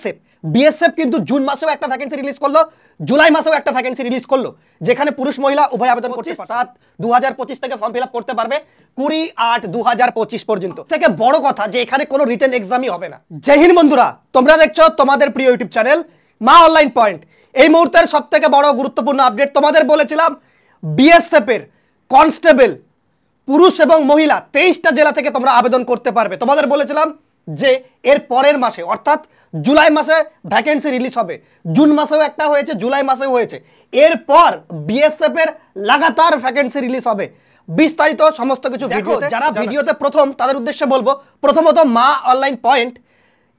BSF BSF কিন্তু June মাসেও একটা ভ্যাকেন্সি রিলিজ করলো, জুলাই মাসেও একটা ভ্যাকেন্সি রিলিজ করলো, যেখানে পুরুষ মহিলা উভয় আবেদন করতে 7/2025 থেকে ফর্ম ফিল আপ করতে পারবে 20/8/2025 পর্যন্ত। থেকে বড় কথা যে এখানে কোনো রিটেন এক্সামই হবে না। জয় হিন্দ বন্ধুরা, তোমরা দেখছো তোমাদের প্রিয় ইউটিউব চ্যানেল মা অনলাইন পয়েন্ট। এই মুহূর্তের সব থেকে বড় গুরুত্বপূর্ণ আপডেট, তোমাদের বলেছিলাম বিএসএফ এর কনস্টেবল পুরুষ এবং মহিলা 23টা জেলা থেকে তোমরা আবেদন করতে পারবে। তোমাদের বলেছিলাম যে এর পরের মাসে অর্থাৎ জুলাই মাসে ভ্যাকেন্সি রিলিজ হবে, জুন মাসেও একটা হয়েছে, জুলাই মাসেও হয়েছে, এরপর বিএসএফ এর লাগাতার ভ্যাকেন্সি রিলিজ হবে। বিস্তারিত সমস্ত কিছু ভিডিও, যারা ভিডিওতে প্রথম তাদের উদ্দেশ্যে বলবো, প্রথমত মা অনলাইন পয়েন্ট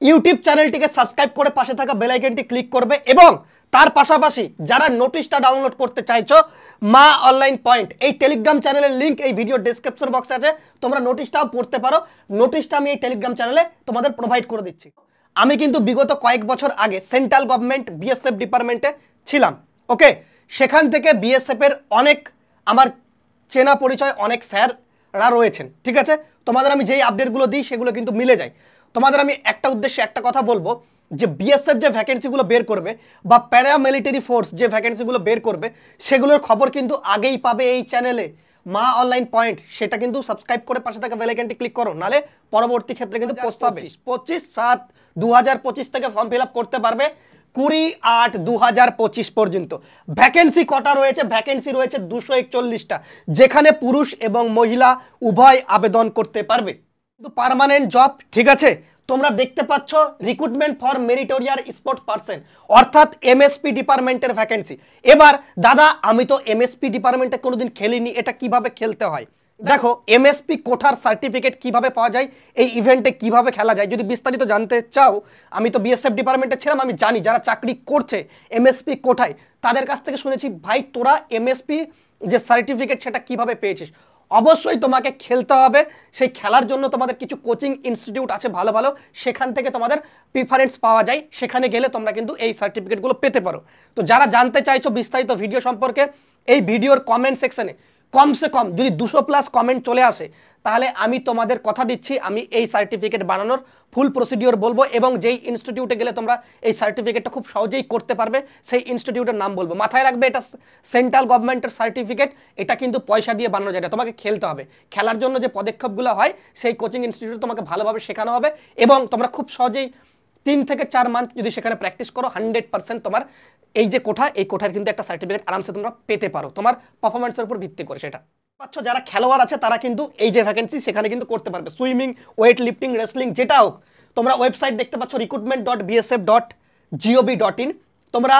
ইউটিউব চ্যানেলটিকে সাবস্ক্রাইব করে পাশে থাকা বেল আইকনটি ক্লিক করবে এবং তার পাশাপাশি যারা নোটিশটা ডাউনলোড করতে চাইছো মা অনলাইন পয়েন্ট এই টেলিগ্রাম চ্যানেলের লিংক এই ভিডিও ডেসক্রিপশন বক্সে আছে, তোমরা নোটিশটাও পড়তে পারো। নোটিশটা আমি এই টেলিগ্রাম চ্যানেলে তোমাদের প্রোভাইড করে দিচ্ছি। আমি কিন্তু বিগত কয়েক বছর আগে সেন্ট্রাল গভর্নমেন্ট বিএসএফ ডিপার্টমেন্টে ছিলাম, ওকে। সেখান থেকে বিএসএফ এর অনেক আমার চেনা পরিচয় অনেক স্যাররা রয়েছেন, ঠিক আছে। তোমাদের আমি যেই আপডেটগুলো দিই সেগুলো কিন্তু মিলে যায়। তোমাদের আমি একটা উদ্দেশ্যে একটা কথা বলবো যে বিএসএফ যে ভ্যাকেন্সিগুলো বের করবে বা প্যারামিলিটারি ফোর্স যে ভ্যাকেন্সিগুলো বের করবে সেগুলোর খবর কিন্তু আগেই পাবে এই চ্যানেলে মা অনলাইন পয়েন্ট। সেটা কিন্তু সাবস্ক্রাইব করে পাশে থাকা বেল আইকনটি ক্লিক করো, নালে পরবর্তী ক্ষেত্রে কিন্তু পোস্ট হবে। 25/7/2025 থেকে ফর্ম ফিল আপ করতে পারবে 20/8/2025 পর্যন্ত। ভ্যাকেন্সি কটা রয়েছে? ভ্যাকেন্সি রয়েছে 241টা, যেখানে পুরুষ এবং মহিলা উভয় আবেদন করতে পারবে। কিন্তু পার্মানেন্ট জব, ঠিক আছে। তোমরা দেখতে পাচ্ছ রিক্রুটমেন্ট ফর মেরিটোরিয়ার স্পোর্ট পার্সন অর্থাৎ এমএসপি ডিপার্টমেন্টের ভ্যাকেন্সি। এবার দাদা আমি তো এমএসপি ডিপার্টমেন্টে কোনোদিন খেলিনি, এটা কিভাবে খেলতে হয়? দেখো এমএসপি কোঠার সার্টিফিকেট কিভাবে পাওয়া যায়, এই ইভেন্টে কিভাবে খেলা যায়, যদি বিস্তারিত জানতে চাও, আমি তো বিএসএফ ডিপার্টমেন্টে ছিলাম, আমি জানি যারা চাকরি করছে এমএসপি কোঠায় তাদের কাছ থেকে শুনেছি, ভাই তোরা এমএসপি যে সার্টিফিকেট সেটা কিভাবে পেয়েছিস? অবশ্যই তোমাকে খেলতে হবে। সেই খেলার জন্য তোমাদের কিছু কোচিং ইনস্টিটিউট আছে ভালো ভালো, সেখান থেকে তোমাদের প্রিফারেন্স পাওয়া যায়, সেখানে গেলে তোমরা কিন্তু এই সার্টিফিকেটগুলো পেতে পারো। তো যারা জানতে চাইছো বিস্তারিত ভিডিও সম্পর্কে, এই ভিডিওর কমেন্ট সেকশনে কমসে কম যদি 200+ কমেন্ট চলে আসে তাহলে আমি তোমাদের কথা দিচ্ছি আমি এই সার্টিফিকেট বানানোর ফুল প্রসিডিওর বলবো এবং যেই ইনস্টিটিউটে গেলে তোমরা এই সার্টিফিকেটটা খুব সহজেই করতে পারবে সেই ইনস্টিটিউটের নাম বলবো। মাথায় রাখবে এটা সেন্ট্রাল গভর্নমেন্টের সার্টিফিকেট, এটা কিন্তু পয়সা দিয়ে বানানো যায় না, তোমাকে খেলতে হবে। খেলার জন্য যে পদক্ষেপগুলো হয় সেই কোচিং ইনস্টিটিউটে তোমাকে ভালোভাবে শেখানো হবে এবং তোমরা খুব সহজেই 3 থেকে 4 মান্থ যদি সেখানে প্র্যাকটিস করো 100% তোমার এই যে কোঠা, এই কোঠার কিন্তু একটা সার্টিফিকেট আরামসে তোমরা পেতে পারো তোমার পারফরম্যান্সের উপর ভিত্তি করে। সেটা পাচ্ছ যারা খেলোয়াড় আছে তারা কিন্তু এই যে ভ্যাকেন্সি সেখানে কিন্তু করতে পারবে, সুইমিং, ওয়েট লিফটিং, রেসলিং যেটা হোক। তোমরা ওয়েবসাইট দেখতে পাচ্ছ recruitment.bsf.gov.in। তোমরা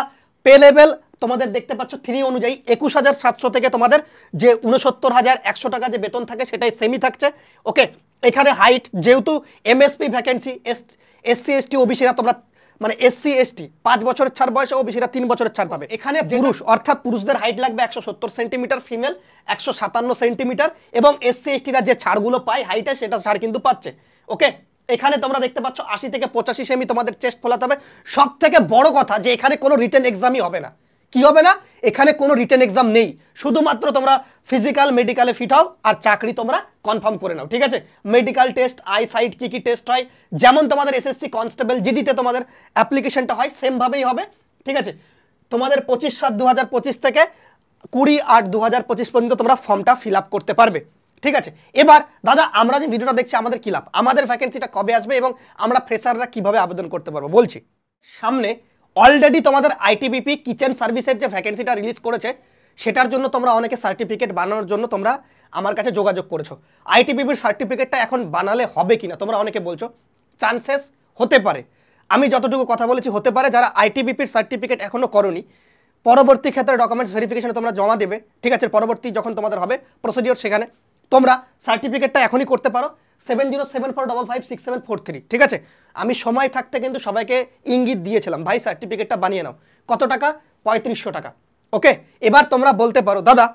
পে লেভেল তোমাদের দেখতে পাচ্ছ 3 অনুযায়ী 21,700 থেকে তোমাদের যে 69,100 টাকা যে বেতন থাকে সেটাই সেমি থাকছে, ওকে। এখানে হাইট যেহেতু এমএসপি ভ্যাকেন্সি, এসসি এসটি ওবিসিরা তোমরা মানে এসসি এসটি 5 বছরের ছাড় বয়সে, ওবিসিরা 3 বছরের ছাড় পাবে। এখানে পুরুষ অর্থাৎ পুরুষদের হাইট লাগবে 170 সেন্টিমিটার, ফিমেল 157 সেন্টিমিটার এবং এসসি এসটিরা যে ছাড়গুলো পায় হাইটে সেটা ছাড় কিন্তু পাচ্ছে, ওকে। এখানে তোমরা দেখতে পাচ্ছ 80 থেকে 85 সেমি তোমাদের চেস্ট ফোলাতে হবে। সব থেকে বড় কথা যে এখানে কোনো রিটেন এক্সামই হবে না। কি হবে না? এখানে কোনো রিটেন এক্সাম নেই, শুধুমাত্র তোমরা ফিজিক্যাল মেডিকেলে ফিট হও আর চাকরি তোমরা কনফার্ম করে নাও, ঠিক আছে। মেডিকেল টেস্ট, আই সাইট কি কি টেস্ট হয়, যেমন তোমাদের এসএসসি কনস্টেবল জিডিতে তোমাদের অ্যাপ্লিকেশনটা হয় সেমভাবেই হবে, ঠিক আছে। তোমাদের 25/7/2025 থেকে 20/8/2025 পর্যন্ত তোমরা ফর্মটা ফিল আপ করতে পারবে, ঠিক আছে। এবার দাদা আমরা যে ভিডিওটা দেখছি আমাদের কি লাভ, আমাদের ভ্যাকেন্সিটা কবে আসবে এবং আমরা ফ্রেশাররা কিভাবে আবেদন করতে পারবো বলছি। সামনে অলরেডি তোমাদের আইটিবিপি কিচেন সার্ভিসের যে ভ্যাকেন্সিটা রিলিজ করেছে সেটার জন্য তোমরা অনেকে সার্টিফিকেট বানানোর জন্য তোমরা আমার কাছে যোগাযোগ করেছো। আইটিবিপির সার্টিফিকেটটা এখন বানালে হবে কিনা তোমরা অনেকে বলছো, চান্সেস হতে পারে, আমি যতটুকু কথা বলেছি হতে পারে। যারা আইটিবিপির সার্টিফিকেট এখনও করোনি, পরবর্তী ক্ষেত্রে ডকুমেন্টস ভেরিফিকেশনে তোমরা জমা দেবে, ঠিক আছে। পরবর্তী যখন তোমাদের হবে প্রসিডিওর সেখানে তোমরা সার্টিফিকেটটা এখনই করতে পারো 7074556743, ঠিক আছে। আমি সময় থাকতে কিন্তু সবাইকে ইঙ্গিত দিয়েছিলাম, ভাই সার্টিফিকেটটা বানিয়ে নাও। কত টাকা? 3500 টাকা, ওকে। এবার তোমরা বলতে পারো দাদা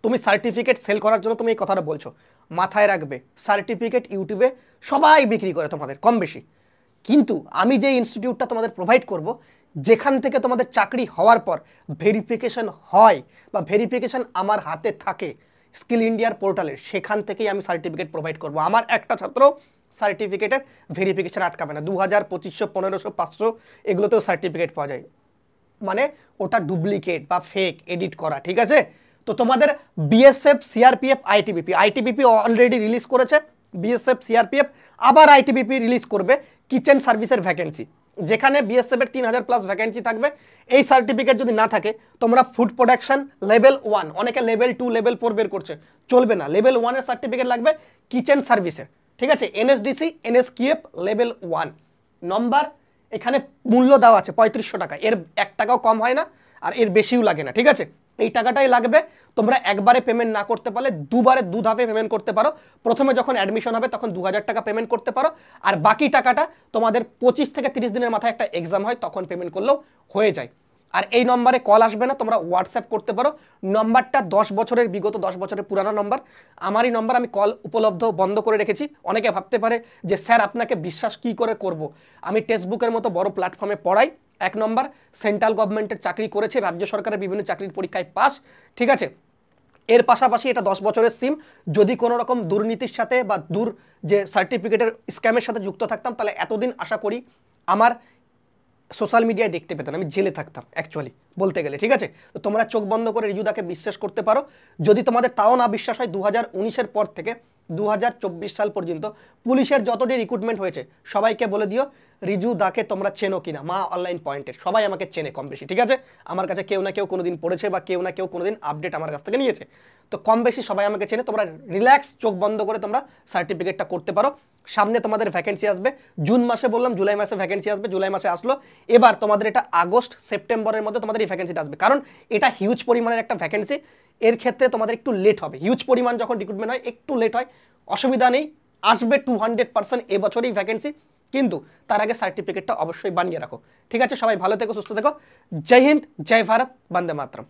তুমি সার্টিফিকেট সেল করার জন্য তুমি এই কথাটা বলছো, মাথায় রাখবে সার্টিফিকেট ইউটিউবে সবাই বিক্রি করে তোমাদের কম বেশি, কিন্তু আমি যে ইনস্টিটিউটটা তোমাদের প্রোভাইড করব যেখান থেকে তোমাদের চাকরি হওয়ার পর ভেরিফিকেশন হয় বা ভেরিফিকেশন আমার হাতে থাকে স্কিল ইন্ডিয়ার পোর্টালের, সেখান থেকেই আমি সার্টিফিকেট প্রোভাইড করব। আমার একটা ছাত্র সার্টিফিকেটের ভেরিফিকেশন আটকাবে না। 2000, 2500, 1500, 500 এগুলোতেও সার্টিফিকেট পাওয়া যায়, মানে ওটা ডুপ্লিকেট বা ফেক এডিট করা, ঠিক আছে। তো তোমাদের BSF, CRPF, ITBP already release করেছে, বিএসএফ সিআরপিএফ আবার আইটিবিপি রিলিজ করবে কিচেন সার্ভিসের ভ্যাকেন্সি, যেখানে বিএসএফের 3000+ ভ্যাকেন্সি থাকবে। এই সার্টিফিকেট যদি না থাকে তোমরা ফুড প্রোডাকশন লেভেল 1, অনেকে লেভেল 2, লেভেল 4 বের করছে, চলবে না। লেভেল 1 এর সার্টিফিকেট লাগবে কিচেন সার্ভিসের, ঠিক আছে। এনএসডিসি, এনএসকিউএফ লেভেল 1 নম্বর, এখানে মূল্য দেওয়া আছে 3500 টাকা, এর 1 টাকাও কম হয় না আর এর বেশিও লাগে না, ঠিক আছে। এই টাকাটাই লাগবে। তোমরা একবারে পেমেন্ট না করতে পারলে দুবারে 2 ধাপে পেমেন্ট করতে পারো। প্রথমে যখন অ্যাডমিশন হবে তখন 2000 টাকা পেমেন্ট করতে পারো, আর বাকি টাকাটা তোমাদের 25 থেকে 30 দিনের মাথায় একটা এক্সাম হয় তখন পেমেন্ট করলেও হয়ে যায়। আর এই নম্বরে কল আসবে না, তোমরা হোয়াটসঅ্যাপ করতে পারো। নম্বরটা 10 বছরের, বিগত 10 বছরের পুরানো নম্বর, আমারই নম্বর। আমি কল উপলব্ধ বন্ধ করে রেখেছি। অনেকে ভাবতে পারে যে স্যার আপনাকে বিশ্বাস কি করে করব, আমি টেক্সটবুকের মতো বড় প্ল্যাটফর্মে পড়াই। 1 নম্বর, সেন্ট্রাল গভর্নমেন্টের চাকরি করেছে, রাজ্য সরকারের বিভিন্ন চাকরির পরীক্ষায় পাস, ঠিক আছে। এর পাশাপাশি এটা 10 বছরের সিম। যদি কোনো রকম দুর্নীতির সাথে বা যে সার্টিফিকেটের স্ক্যামের সাথে যুক্ত থাকতাম তাহলে এতদিন আশা করি আমার সোশ্যাল মিডিয়ায় দেখতে পেতেন, আমি জেলে থাকতাম অ্যাকচুয়ালি বলতে গেলে, ঠিক আছে। তো তোমরা চোখ বন্ধ করে রিজুদাকে বিশ্বাস করতে পারো। যদি তোমাদের তাও না বিশ্বাস হয়, 2019-এর পর থেকে 2024 সাল পর্যন্ত পুলিশের যতটি রিক্রুটমেন্ট হয়েছে সবাইকে বলে দিও রিজুদাকে তোমরা চেনো কিনা। মা অনলাইন পয়েন্টের সবাই আমাকে চেনে কম বেশি, ঠিক আছে। আমার কাছে কেউ না কেউ কোনোদিন পড়েছে বা কেউ না কেউ কোনোদিন আপডেট আমার কাছ থেকে নিয়েছে, তো কম বেশি সবাই আমাকে চেনে। তোমরা রিল্যাক্স চোখ বন্ধ করে তোমরা সার্টিফিকেটটা করতে পারো। সামনে তোমাদের ভ্যাকেন্সি আসবে, জুন মাসে বললাম, জুলাই মাসে ভ্যাকেন্সি আসবে, জুলাই মাসে আসলো। এবার তোমাদের এটা আগস্ট, সেপ্টেম্বরের মধ্যে তোমাদের এই ভ্যাকেন্সিটা আসবে, কারণ এটা হিউজ পরিমাণের একটা ভ্যাকেন্সি। এর ক্ষেত্রে তোমাদের একটু লেট হবে, হিউজ পরিমাণ যখন রিক্রুটমেন্ট হয় একটু লেট হয়, অসুবিধা নেই, আসবে 200% এবছরই ভ্যাকেন্সি। কিন্তু তার আগে সার্টিফিকেটটা অবশ্যই বানিয়ে রাখো, ঠিক আছে। সবাই ভালো থেকো, সুস্থ থেকো। জয় হিন্দ, জয় ভারত, বন্দে মাতরম।